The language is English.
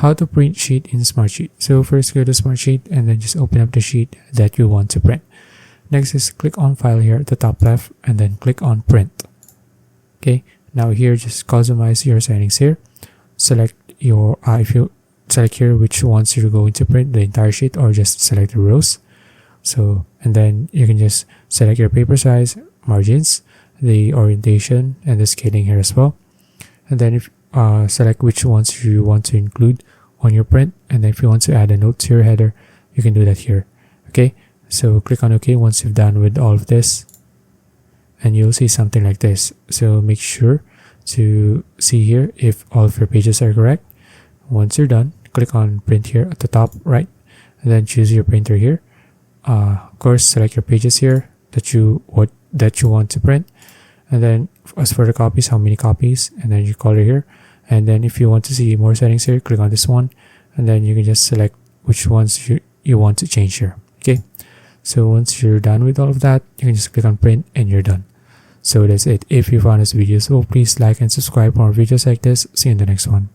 how to print sheet in Smartsheet. So first go to Smartsheet and then just open up the sheet that you want to print. Next is click on file here at the top left and then click on print. Okay, now here just customize your settings here. Select your if you select here which ones you're going to print, the entire sheet or just select the rows. So and then you can just select your paper size, margins, the orientation and the scaling here as well. And then if select which ones you want to include on your print, and then if you want to add a note to your header, you can do that here. Okay, so click on OK once you've done with all of this, and you'll see something like this. So make sure to see here if all of your pages are correct. Once you're done, click on print here at the top right, and then choose your printer here. Of course, select your pages here that you want to print, and then as for the copies, how many copies, and then your color here. And then if you want to see more settings here, click on this one, and then you can just select which ones you want to change here. Okay, so once you're done with all of that, you can just click on print and you're done. So that's it. If you found this video useful, please like and subscribe for more videos like this. See you in the next one.